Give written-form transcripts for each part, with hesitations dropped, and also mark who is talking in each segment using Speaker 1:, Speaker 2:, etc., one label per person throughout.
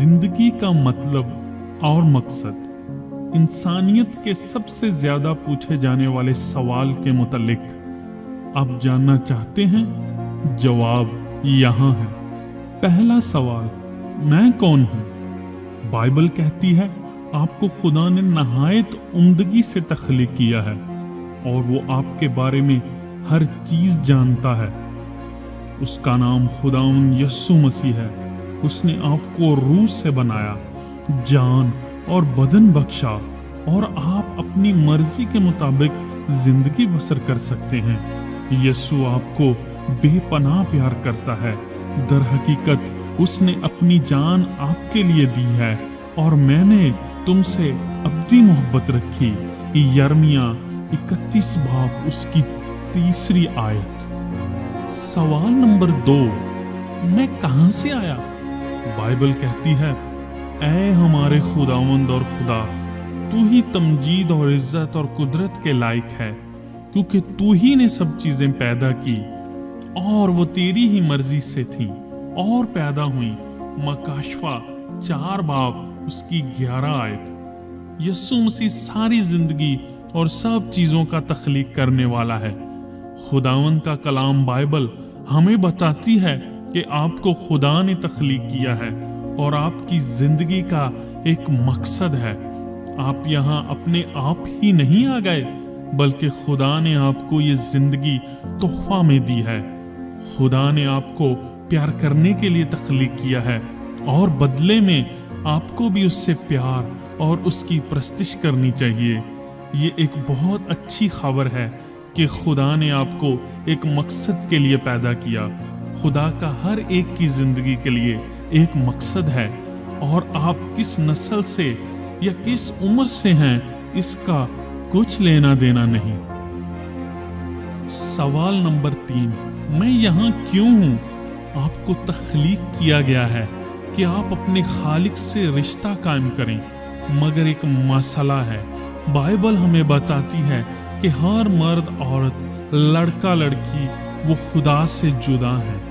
Speaker 1: जिंदगी का मतलब और मकसद इंसानियत के सबसे ज्यादा पूछे जाने वाले सवाल के मुतालिक आप जानना चाहते हैं? जवाब यहाँ है। पहला सवाल, मैं कौन हूँ? बाइबल कहती है आपको खुदा ने नहायत उम्दगी से तख्लीक किया है और वो आपके बारे में हर चीज जानता है। उसका नाम खुदावंद यस्सु मसीह है। उसने आपको रूह से बनाया, जान और बदन बख्शा और आप अपनी मर्जी के मुताबिक जिंदगी बसर कर सकते हैं। यस्सु आपको बेपनाह प्यार करता है। दर हकीकत उसने अपनी जान आपके लिए दी है और मैंने तुमसे अब्दी मोहब्बत रखी। यिर्मयाह 31 बाब उसकी 3 आयत। सवाल नंबर 2, मैं कहां से आया? बाइबल कहती है ऐ हमारे खुदावंद और खुदा, तू ही तमजीद और इज्जत और कुदरत के लायक है, क्योंकि तू ही ने सब चीजें पैदा की और वो तेरी ही मर्जी से थी और पैदा हुई। मकाशफा 4 बाब उसकी 11 आयत। यस्सु मसीह सारी जिंदगी और सब चीजों का तख्लीक करने वाला है। खुदावंद का कलाम बाइबल हमें बताती है कि आपको खुदा ने तख्लीक किया है और आपकी जिंदगी का एक मकसद है। आप यहाँ अपने आप ही नहीं आ गए, बल्कि खुदा ने आपको ये जिंदगी तोहफा में दी है। खुदा ने आपको प्यार करने के लिए तख्लीक किया है और बदले में आपको भी उससे प्यार और उसकी प्रस्तिश करनी चाहिए। ये एक बहुत अच्छी खबर है कि खुदा ने आपको एक मकसद के लिए पैदा किया। खुदा का हर एक की जिंदगी के लिए एक मकसद है और आप किस नस्ल से या किस उम्र से हैं इसका कुछ लेना देना नहीं। सवाल नंबर 3, मैं यहाँ क्यों हूँ? आपको तख्लीक किया गया है कि आप अपने खालिक से रिश्ता कायम करें, मगर एक मसला है। बाइबल हमें बताती है कि हर मर्द औरत, लड़का लड़की वो खुदा से जुदा है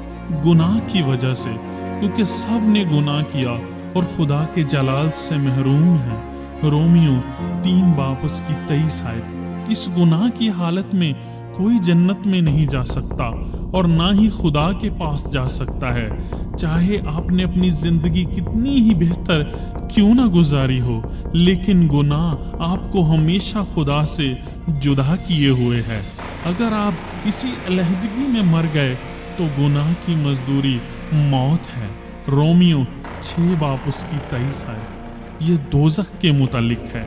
Speaker 1: गुनाह की वजह से, क्योंकि सब ने गुनाह किया और खुदा के जलाल से महरूम है। रोमियो 3 बाब उसकी 23 आयत। इस गुनाह की हालत में कोई जन्नत में नहीं जा सकता और ना ही खुदा के पास जा सकता है, चाहे आपने अपनी जिंदगी कितनी ही बेहतर क्यों ना गुजारी हो। लेकिन गुनाह आपको हमेशा खुदा से जुदा किए हुए है। अगर आप इसी अलहदगी में मर गए तो गुनाह की मजदूरी मौत है। रोमियो 6 बाब उसकी 23 आयत। ये दोज़ख के मुतालिक है।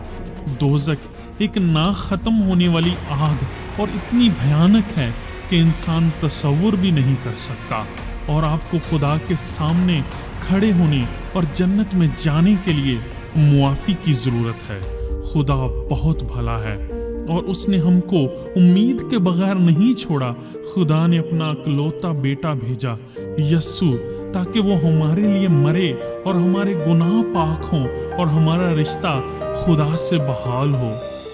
Speaker 1: दोज़ख एक ना खत्म होने वाली आग और इतनी भयानक है कि इंसान तसव्वुर भी नहीं कर सकता और आपको खुदा के सामने खड़े होने और जन्नत में जाने के लिए मुआफ़ी की ज़रूरत है। खुदा बहुत भला है और उसने हमको उम्मीद के बगैर नहीं छोड़ा। खुदा ने अपना इकलौता बेटा भेजा यस्सु, ताकि वो हमारे लिए मरे और हमारे गुनाह पाक हों और हमारा रिश्ता खुदा से बहाल हो।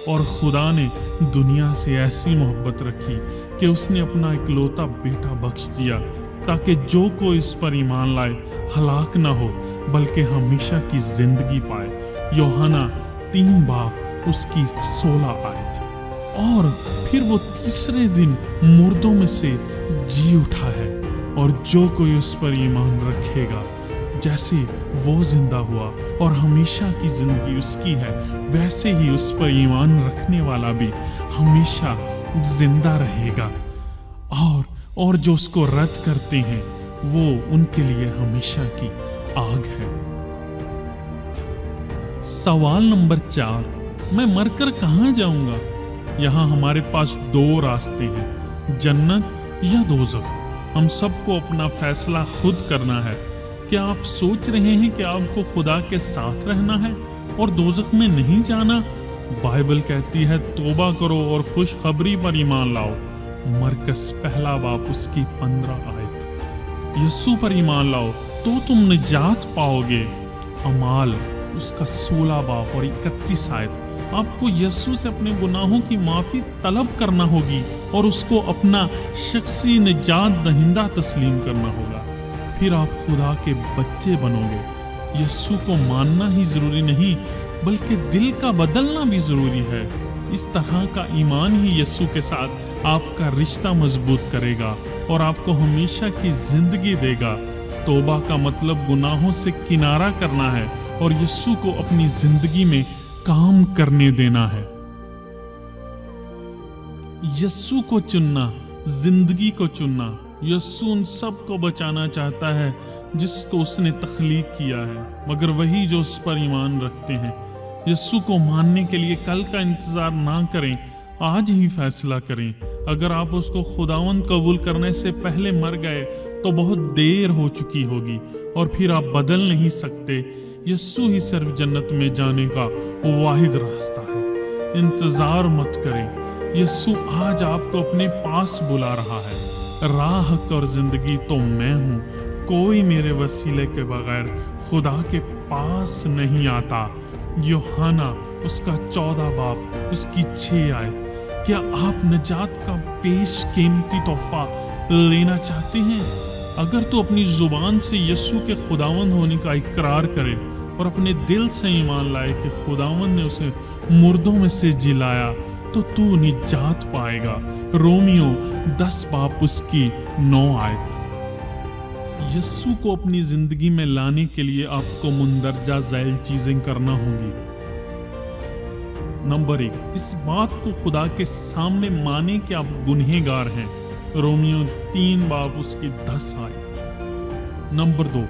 Speaker 1: और खुदा ने दुनिया से ऐसी मोहब्बत रखी कि उसने अपना इकलौता बेटा बख्श दिया, ताकि जो कोई इस पर ईमान लाए हलाक ना हो, बल्कि हमेशा की जिंदगी पाए। यूहन्ना 3 बाब उसकी 16 आयत। और फिर वो तीसरे दिन मुर्दों में से जी उठा है और जो कोई उस पर ईमान रखेगा, जैसे वो जिंदा हुआ और हमेशा की जिंदगी उसकी है, वैसे ही उस पर ईमान रखने वाला भी हमेशा जिंदा रहेगा। और जो उसको रद्द करते हैं वो उनके लिए हमेशा की आग है। सवाल नंबर 4, मैं मरकर कहाँ जाऊंगा? यहाँ हमारे पास 2 रास्ते हैं, जन्नत या दोज़ख। हम सबको अपना फैसला खुद करना है। क्या आप सोच रहे हैं कि आपको खुदा के साथ रहना है और दोज़ख में नहीं जाना? बाइबल कहती है तौबा करो और खुशखबरी पर ईमान लाओ। मरकस 1 बाब उसकी 15 आयत। यस्सु पर ईमान लाओ तो तुम निजात पाओगे। अमाल उसका 16 बाब और 31 आयत। आपको यस्सु से अपने गुनाहों की माफ़ी तलब करना होगी और उसको अपना शख्सी निजात दहिंदा तस्लीम करना होगा। फिर आप खुदा के बच्चे बनोगे। यस्सु को मानना ही जरूरी नहीं बल्कि दिल का बदलना भी जरूरी है। इस तरह का ईमान ही यस्सु के साथ आपका रिश्ता मजबूत करेगा और आपको हमेशा की जिंदगी देगा। तौबा का मतलब गुनाहों से किनारा करना है और यस्सु को अपनी जिंदगी में काम करने देना है। यस्सु को चुनना, जिंदगी को चुनना। यस्सु उन सब को बचाना चाहता है जिसको उसने तख्लीक किया है, मगर वही जो उस पर ईमान रखते हैं। यस्सु को मानने के लिए कल का इंतजार ना करें, आज ही फैसला करें। अगर आप उसको खुदावंद कबूल करने से पहले मर गए तो बहुत देर हो चुकी होगी और फिर आप बदल नहीं सकते। यस्सु ही सिर्फ जन्नत में जाने का वाहिद रास्ता है। इंतजार मत करें, यस्सु आज आपको अपने पास बुला रहा है। राह और जिंदगी तो मैं हूँ, कोई मेरे वसीले के बगैर खुदा के पास नहीं आता। यूहन्ना उसका 14 बाब उसकी 6 आए। क्या आप नजात का पेश कीमती तोहफा लेना चाहते हैं? अगर तो अपनी जुबान से यस्सु के खुदावंद होने का इकरार करे और अपने दिल से ईमान लाए कि खुदावंद ने उसे मुर्दों में से जिलाया तो तू निजात पाएगा। रोमियो 10 बाब उसकी 9 आयत। यस्सु को अपनी जिंदगी में लाने के लिए आपको मुंदरजा झैल चीजें करना होंगी। नंबर 1, इस बात को खुदा के सामने माने कि आप गुनहगार हैं। रोमियो 3 बाब उसकी 10 आयत। नंबर 2,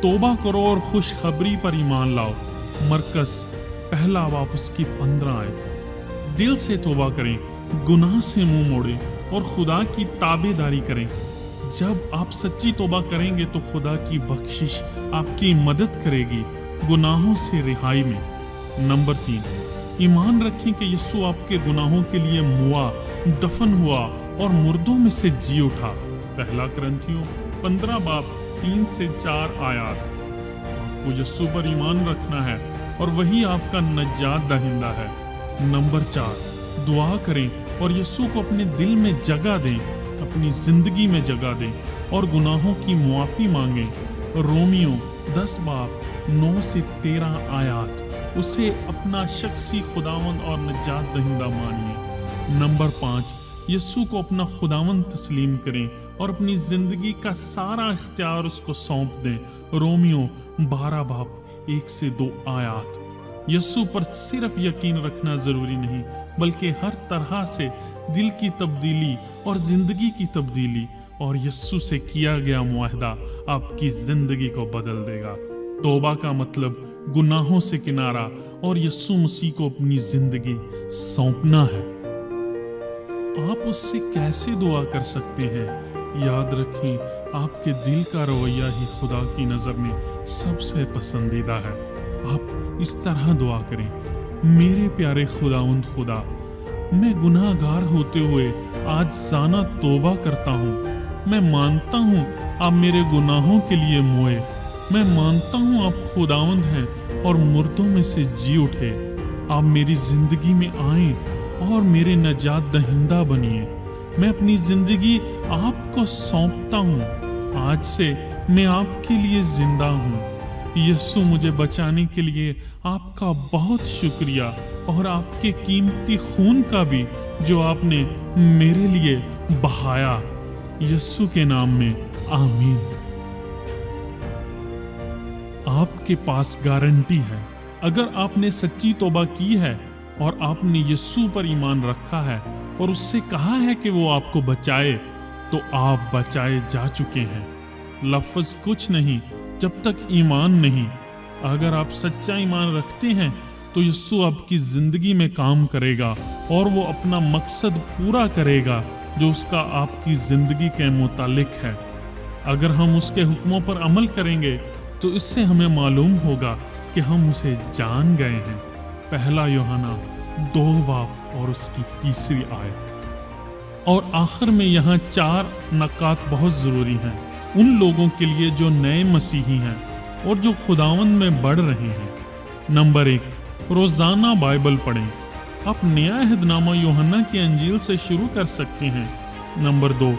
Speaker 1: तौबा करो और खुशखबरी पर ईमान लाओ। मरकस 1 बाब उसकी 15 आयत। दिल से तौबा करें, गुनाह से मुंह मोड़ें और खुदा की ताबेदारी करें। जब आप सच्ची तौबा करेंगे तो खुदा की बख्शिश आपकी मदद करेगी गुनाहों से रिहाई में। नंबर 3, ईमान रखें कि यस्सु आपके गुनाहों के लिए मुआ, दफन हुआ और मुर्दों में से जी उठा। 1 कुरिन्थियों 15 बाब 3 से 4 आयत। आपको यस्सु पर ईमान रखना है और वही आपका नजात दहिंदा है। नंबर 4, दुआ करें और यस्सु को अपने दिल में जगह दें, अपनी जिंदगी में जगह दें और गुनाहों की मुआफी मांगें। रोमियो 10 बाब 9 से 13 आयत। उसे अपना शख्सी खुदावंद और नजात दहिंदा मानिए। नंबर 5, यस्सु को अपना खुदावंद तस्लीम करें और अपनी जिंदगी का सारा इख्तियार उसको सौंप दें। रोमियो 12 बाब 1 से 2 आयत। यस्सु पर सिर्फ यकीन रखना जरूरी नहीं बल्कि हर तरह से दिल की तब्दीली और जिंदगी की तब्दीली और यस्सु से किया गया मुआहदा आपकी जिंदगी को बदल देगा। तौबा का मतलब गुनाहों से किनारा और यस्सु मसीह को अपनी जिंदगी सौंपना है। आप उससे कैसे दुआ कर सकते हैं? याद रखें, आपके दिल का रवैया ही खुदा की नजर में सबसे पसंदीदा है। आप इस तरह दुआ करें, मेरे प्यारे खुदावंद खुदा, मैं गुनाहगार होते हुए आज जाना तौबा करता हूँ। मैं मानता हूँ आप मेरे गुनाहों के लिए मोए। मैं मानता हूँ आप खुदावंद हैं और मुर्दों में से जी उठे। आप मेरी जिंदगी में आए और मेरे नजात दहिंदा बनिए। मैं अपनी जिंदगी आपको सौंपता हूँ। आज से मैं आपके लिए जिंदा हूँ। यस्सु, मुझे बचाने के लिए आपका बहुत शुक्रिया और आपके कीमती खून का भी जो आपने मेरे लिए बहाया। यस्सु के नाम में आमीन। आपके पास गारंटी है, अगर आपने सच्ची तौबा की है और आपने यस्सु पर ईमान रखा है और उससे कहा है कि वो आपको बचाए, तो आप बचाए जा चुके हैं। लफ्ज कुछ नहीं जब तक ईमान नहीं। अगर आप सच्चा ईमान रखते हैं तो यस्सु आपकी जिंदगी में काम करेगा और वो अपना मकसद पूरा करेगा जो उसका आपकी जिंदगी के मुतालिक है। अगर हम उसके हुक्मों पर अमल करेंगे तो इससे हमें मालूम होगा कि हम उसे जान गए हैं। 1 यूहन्ना 2 बाब और उसकी 3 आयत। और आखिर में यहाँ 4 नकात बहुत जरूरी हैं उन लोगों के लिए जो नए मसीही हैं और जो खुदावंद में बढ़ रहे हैं। नंबर 1, रोजाना बाइबल पढ़ें। आप नया अहदनामा यूहन्ना की अंजील से शुरू कर सकते हैं। नंबर 2,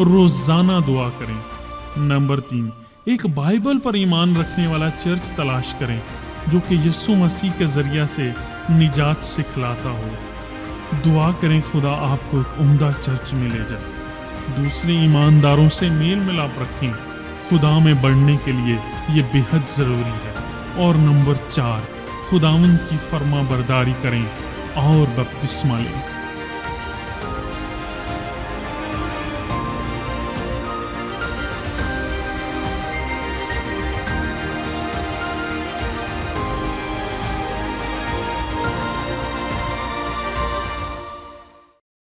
Speaker 1: रोजाना दुआ करें। नंबर 3, ایک بائبل پر ایمان رکھنے والا چرچ تلاش کریں جو کہ یسوع مسیح کے ذریعہ سے نجات سکھلاتا ہو۔ دعا کریں خدا آپ کو ایک عمدہ چرچ میں لے جائے۔ دوسرے ایمانداروں سے میل ملاپ رکھیں، خدا میں بڑھنے کے لیے یہ بے حد ضروری ہے۔ اور نمبر 4، خداوند کی فرما برداری کریں اور بپتسمہ لیں۔